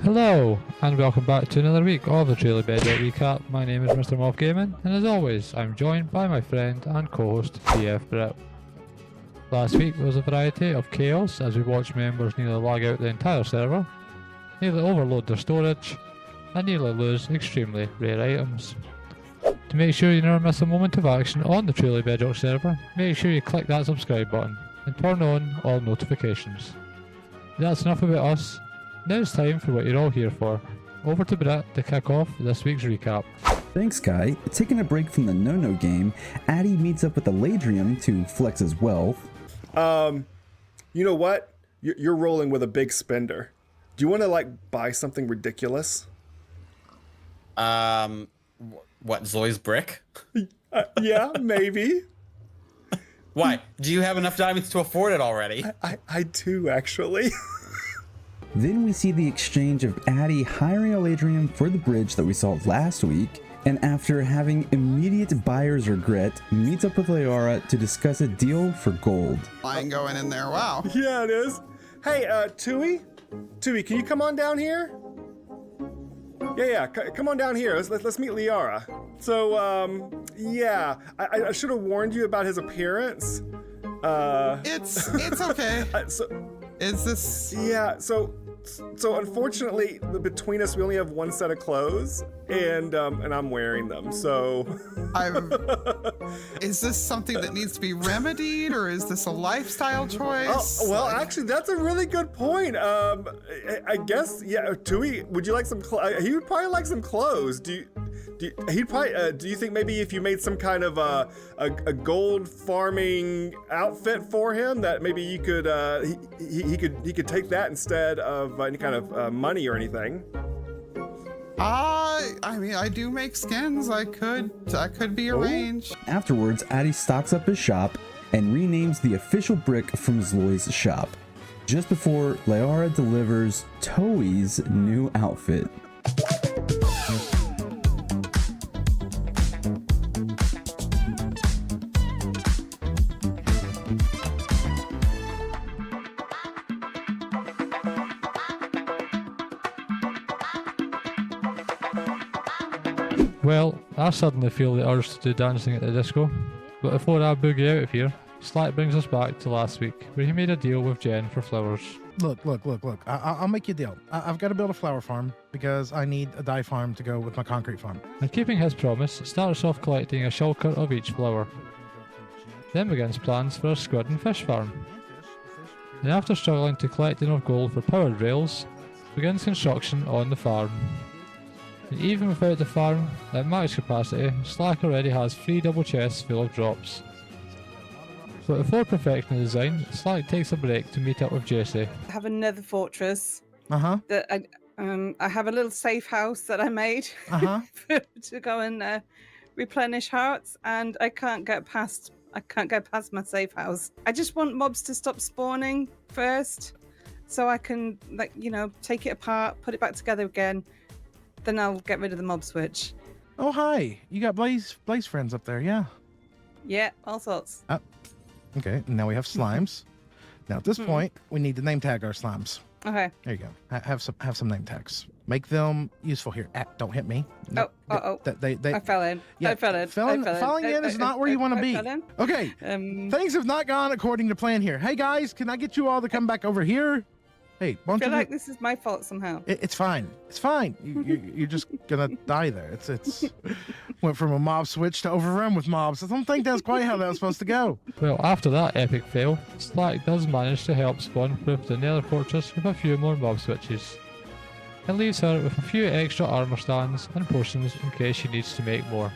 Hello, and welcome back to another week of the Trailer Bedrock Recap. My name is Mr. Moth Gaming, and as always, I'm joined by my friend and co-host, TF Brit. Last week was a variety of chaos as we watched members nearly lag out the entire server, nearly overload their storage, and nearly lose extremely rare items. To make sure you never miss a moment of action on the Trailer Bedrock server, make sure you click that subscribe button and turn on all notifications. That's enough about us. Now it's time for what you're all here for. Over to Brett to kick off this week's recap. Thanks, Guy. Taking a break from the no-no game, Addy meets up with Alaydriem to flex his wealth. You know what? You're rolling with a big spender. Do you want to, buy something ridiculous? What, Zoe's brick? Yeah, maybe. Why? Do you have enough diamonds to afford it already? I do, actually. Then we see the exchange of Addy hiring Alaydriem for the bridge that we saw last week, and after having immediate buyer's regret, meets up with Lyarrah to discuss a deal for gold. Line going in there, wow. Yeah, it is. Hey, Tui? Tui, can you come on down here? Yeah, come on down here. Let's meet Lyarrah. So, yeah, I should have warned you about his appearance. It's okay. Is this? Yeah, so unfortunately, between us, we only have one set of clothes, and I'm wearing them. So, is this something that needs to be remedied, or is this a lifestyle choice? Oh, well, actually, that's a really good point. I guess, yeah. Tui, would you like some? He would probably like some clothes. Do you think maybe if you made some kind of a gold farming outfit for him, that maybe you could he could take that instead of any kind of money or anything? I mean, I do make skins. That could be arranged. Afterwards, Addy stocks up his shop and renames the official brick from Zloy's shop, just before Lyarrah delivers Toei's new outfit. Well, I suddenly feel the urge to do dancing at the disco, but before I boogie out of here, Slack brings us back to last week, where he made a deal with Jen for flowers. Look. I'll make you a deal. I've got to build a flower farm because I need a dye farm to go with my concrete farm. And keeping his promise, starts off collecting a shulker of each flower. Then begins plans for a squid and fish farm. And after struggling to collect enough gold for powered rails, begins construction on the farm. And even without the farm at max capacity, Slack already has 3 double chests full of drops. But before perfecting the design, Slack takes a break to meet up with Jasey. I have another fortress. That I have a little safe house that I made to go and replenish hearts, and I can't get past my safe house. I just want mobs to stop spawning first, so I can take it apart, put it back together again. Then I'll get rid of the mob switch. Oh, hi. You got Blaze friends up there, yeah? Yeah, all sorts. Okay, now we have slimes. Now at this point, we need to name tag our slimes. Okay. There you go. Have some name tags. Make them useful here. Don't hit me. No, they I fell in. Yeah, I fell in. Falling in is not where you want to be. Okay. Things have not gone according to plan here. Hey guys, can I get you all to come back over here? Hey, I feel like this is my fault somehow. It's fine. It's fine. You're just gonna die there. It's went from a mob switch to overrun with mobs. I don't think that's quite how that was supposed to go. Well, after that epic fail, Slack does manage to help spawn-proof the Nether Fortress with a few more mob switches. And leaves her with a few extra armor stands and potions in case she needs to make more.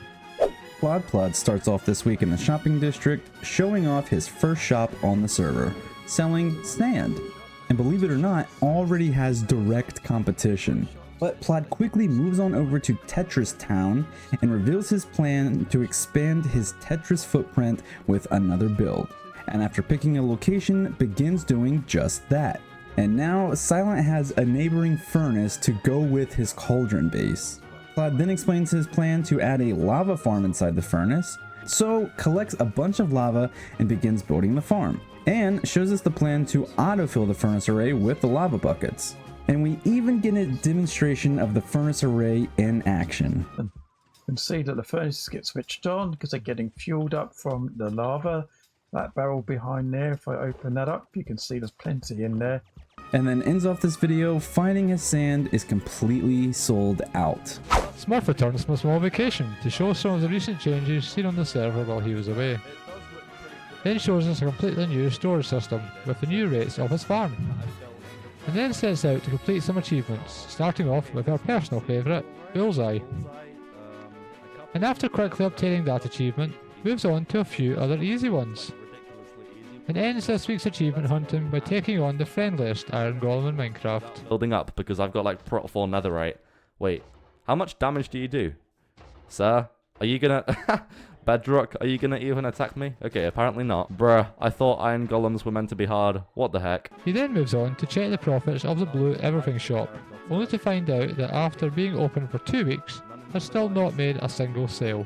PlodPlod starts off this week in the shopping district, showing off his first shop on the server, selling sand. And believe it or not, already has direct competition. But Plod quickly moves on over to Tetris Town and reveals his plan to expand his Tetris footprint with another build. And after picking a location, begins doing just that. And now Silent has a neighboring furnace to go with his cauldron base. Plod then explains his plan to add a lava farm inside the furnace, so collects a bunch of lava and begins building the farm. And shows us the plan to autofill the furnace array with the lava buckets. And we even get a demonstration of the furnace array in action. You can see that the furnaces get switched on because they're getting fueled up from the lava. That barrel behind there, if I open that up, you can see there's plenty in there. And then ends off this video finding his sand is completely sold out. Smurf returns from a small vacation to show some of the recent changes seen on the server while he was away. Then shows us a completely new storage system with the new rates of his farm. And then sets out to complete some achievements, starting off with our personal favourite, Bullseye. And after quickly obtaining that achievement, moves on to a few other easy ones. And ends this week's achievement hunting by taking on the friendliest Iron Golem in Minecraft. Building up because I've got like Prot 4 netherite. Wait, how much damage do you do? Sir, are you gonna... Bedrock, are you gonna even attack me? Okay, apparently not. Bruh, I thought Iron Golems were meant to be hard. What the heck? He then moves on to check the profits of the Blue Everything shop, only to find out that after being open for 2 weeks, has still not made a single sale.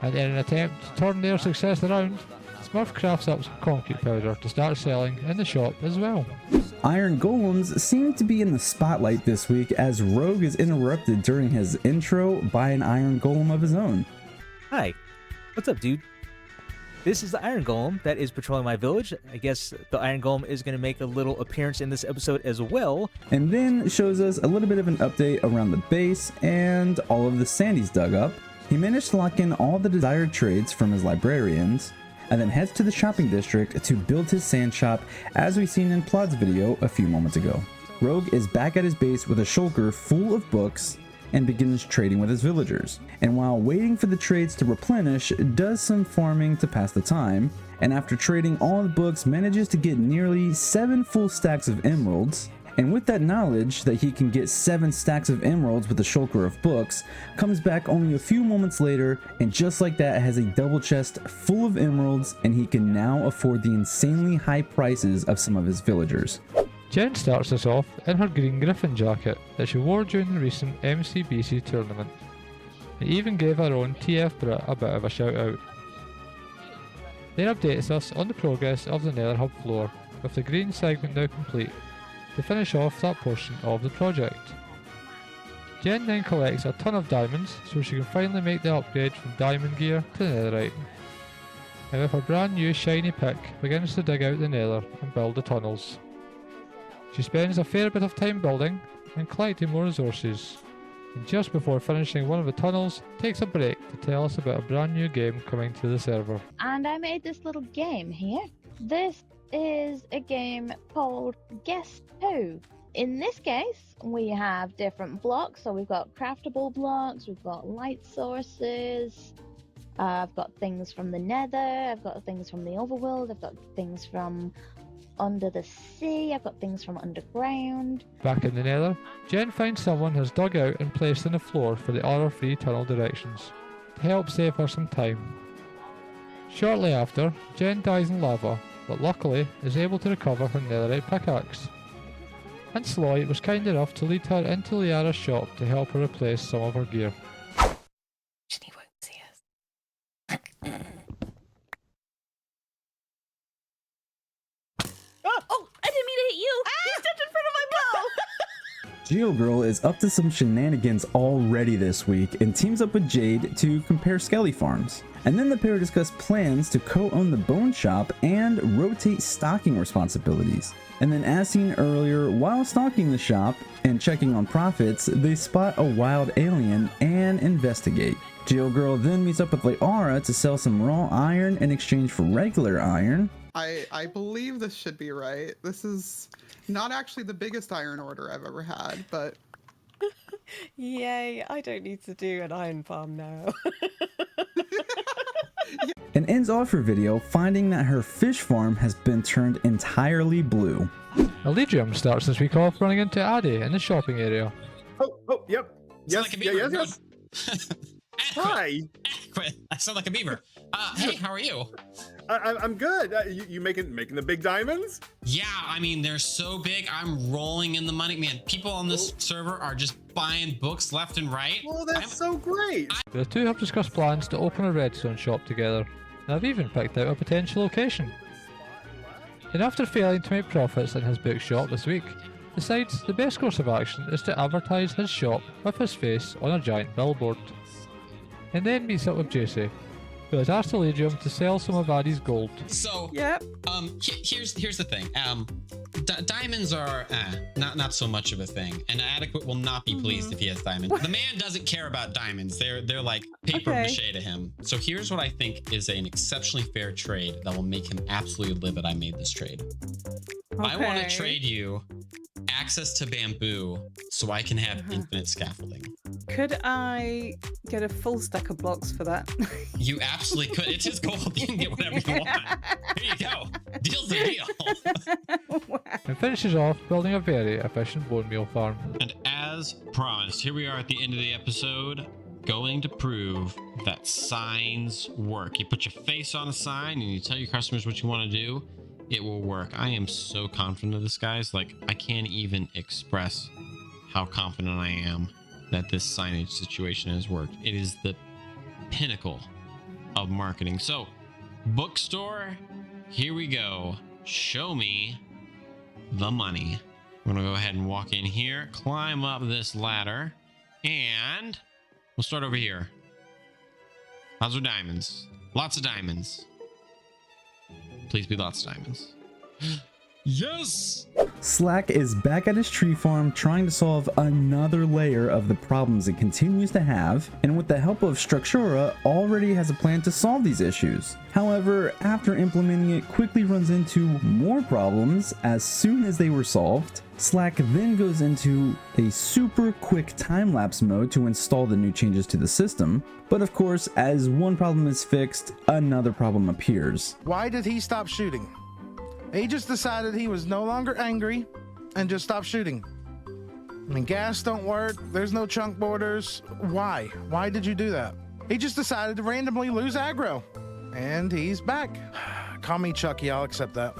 And in an attempt to turn their success around, Smurf crafts up some concrete powder to start selling in the shop as well. Iron Golems seem to be in the spotlight this week as Rogue is interrupted during his intro by an Iron Golem of his own. Hi, what's up, dude? This is the Iron Golem that is patrolling my village. I guess the Iron Golem is going to make a little appearance in this episode as well. And then shows us a little bit of an update around the base and all of the sand he's dug up. He managed to lock in all the desired trades from his librarians, and then heads to the shopping district to build his sand shop as we seen in Plod's video a few moments ago. Rogue is back at his base with a shulker full of books and begins trading with his villagers. And while waiting for the trades to replenish, does some farming to pass the time, and after trading all the books manages to get nearly 7 full stacks of emeralds. And with that knowledge that he can get 7 stacks of emeralds with a shulker of books, comes back only a few moments later and just like that has a double chest full of emeralds, and he can now afford the insanely high prices of some of his villagers. Jen starts us off in her green griffin jacket that she wore during the recent MCBC tournament, and even gave our own TF Brit a bit of a shout out. Then updates us on the progress of the Nether Hub floor, with the green segment now complete, to finish off that portion of the project. Jen then collects a ton of diamonds so she can finally make the upgrade from diamond gear to netherite, and with her brand new shiny pick begins to dig out the nether and build the tunnels. She spends a fair bit of time building and collecting more resources, and just before finishing one of the tunnels, takes a break to tell us about a brand new game coming to the server. And I made this little game here. This is a game called Guess Who. In this case, we have different blocks. So we've got craftable blocks, we've got light sources, I've got things from the nether, I've got things from the overworld, I've got things from under the sea, I've got things from underground. Back in the nether, Jen finds someone has dug out and placed in the floor for the error-free tunnel directions, to help save her some time. Shortly after, Jen dies in lava, but luckily is able to recover her netherite pickaxe. And Sloy was kind enough to lead her into Lyarrah's shop to help her replace some of her gear. She won't see us. Oh, I didn't mean to hit you! You stepped in front of my bow! GeolGirl is up to some shenanigans already this week and teams up with Jade to compare skelly farms. And then the pair discuss plans to co-own the bone shop and rotate stocking responsibilities. And then as seen earlier, while stocking the shop and checking on profits, they spot a wild alien and investigate. GeolGirl then meets up with Lyarrah to sell some raw iron in exchange for regular iron. I believe this should be right. This is not actually the biggest iron order I've ever had, but... Yay, I don't need to do an iron farm now. And ends off her video finding that her fish farm has been turned entirely blue. Alaydriem starts this week off running into Addy in the shopping area. Oh, yep. Yes, yes. Hi. I sound like a beaver. Hey, how are you? I'm good. You making the big diamonds? Yeah, I mean, they're so big, I'm rolling in the money. Man, people on this server are just buying books left and right. Oh, that's so great. The two have discussed plans to open a redstone shop together, and have even picked out a potential location. And after failing to make profits in his bookshop this week, Besides, the best course of action is to advertise his shop with his face on a giant billboard. And then meets up with Jasey, who has asked Alaydriem to sell some of Addy's gold. So, Yep. here's the thing. Diamonds are not so much of a thing, and Adequate will not be pleased if he has diamonds. The man doesn't care about diamonds. They're like paper mache to him. So here's what I think is an exceptionally fair trade that will make him absolutely livid. I made this trade. I want to trade you access to bamboo so I can have infinite scaffolding. Could I get a full stack of blocks for that? You absolutely could. It's his gold. You can get whatever you want. Here you go. Deal's a deal. And finishes off building a very efficient bone meal farm. And as promised, here we are at the end of the episode, going to prove that signs work. You put your face on a sign and you tell your customers what you want to do. It will work. I am so confident of this, guys. Like, I can't even express how confident I am that this signage situation has worked. It is the pinnacle of marketing. So, bookstore, here we go. Show me the money. I'm gonna go ahead and walk in here, climb up this ladder, and we'll start over here. How's our diamonds? Lots of diamonds. Please be lots of diamonds. Yes! Slack is back at his tree farm trying to solve another layer of the problems it continues to have, and with the help of Structura already has a plan to solve these issues. However, after implementing it, quickly runs into more problems as soon as they were solved. Slack then goes into a super quick time-lapse mode to install the new changes to the system, but of course, as one problem is fixed, another problem appears. Why did he stop shooting? He just decided he was no longer angry and just stopped shooting. I mean, gas don't work, there's no chunk borders. Why? Why did you do that? He just decided to randomly lose aggro. And he's back. Call me Chucky, I'll accept that.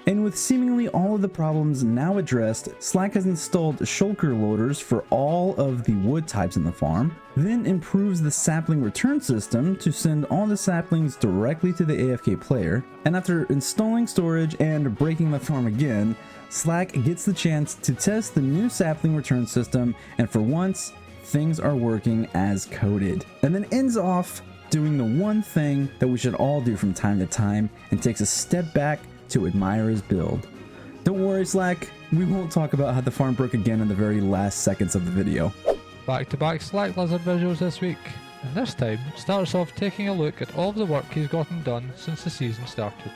And with seemingly all of the problems now addressed, Slack has installed shulker loaders for all of the wood types in the farm, then improves the sapling return system to send all the saplings directly to the AFK player, and after installing storage and breaking the farm again, Slack gets the chance to test the new sapling return system, and for once, things are working as coded. And then ends off doing the one thing that we should all do from time to time, and takes a step back to admire his build. Don't worry, Slack, we won't talk about how the farm broke again in the very last seconds of the video. Back-to-back SlackLizard visuals this week, and this time starts off taking a look at all of the work he's gotten done since the season started.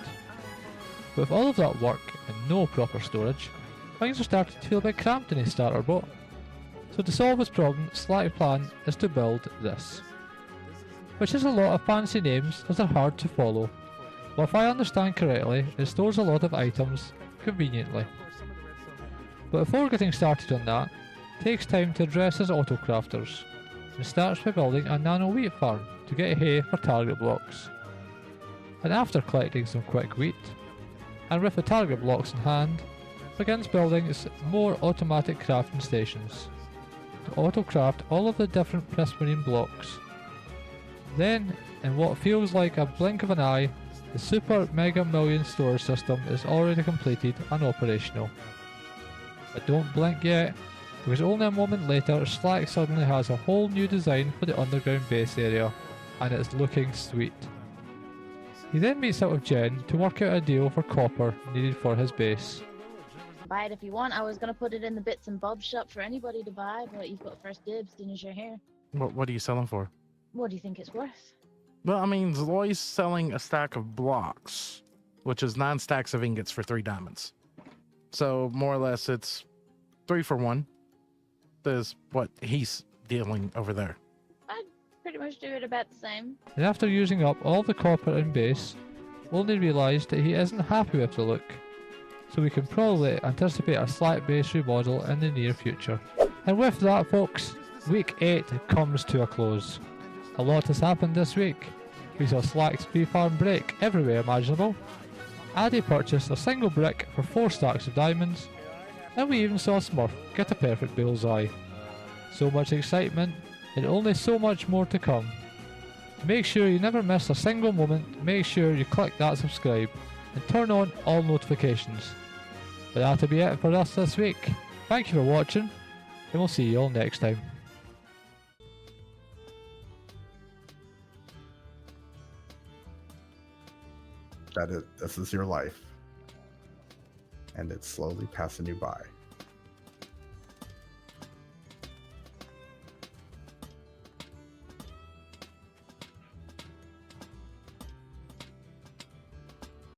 With all of that work and no proper storage, things are starting to feel a bit cramped in his starter boat. So to solve this problem, Slack's plan is to build this, which is a lot of fancy names as they're hard to follow. Well, if I understand correctly, it stores a lot of items conveniently. But before getting started on that, it takes time to address his autocrafters, and starts by building a nano wheat farm to get hay for target blocks. And after collecting some quick wheat, and with the target blocks in hand, begins building more automatic crafting stations to auto-craft all of the different prismarine blocks. Then, in what feels like a blink of an eye, the Super Mega Million storage system is already completed and operational. But don't blink yet, because only a moment later Slack suddenly has a whole new design for the underground base area, and it's looking sweet. He then meets up with Jen to work out a deal for copper needed for his base. Buy it if you want. I was gonna put it in the bits and bobs shop for anybody to buy, but you've got first dibs as soon as you're here. What are you selling for? What do you think it's worth? Well, I mean, Zloy's selling a stack of blocks, which is 9 stacks of ingots for 3 diamonds. So more or less it's 3 for 1. There's what he's dealing over there. I'd pretty much do it about the same. And after using up all the copper in base, only realised that he isn't happy with the look. So we can probably anticipate a Slack base remodel in the near future. And with that, folks, week 8 comes to a close. A lot has happened this week. We saw Slack's bee farm break everywhere imaginable. Addy purchased a single brick for 4 stacks of diamonds, and we even saw Smurf get a perfect bullseye. So much excitement, and only so much more to come. To make sure you never miss a single moment, make sure you click that subscribe and turn on all notifications. But that'll be it for us this week. Thank you for watching, and we'll see you all next time. This is your life, and it's slowly passing you by.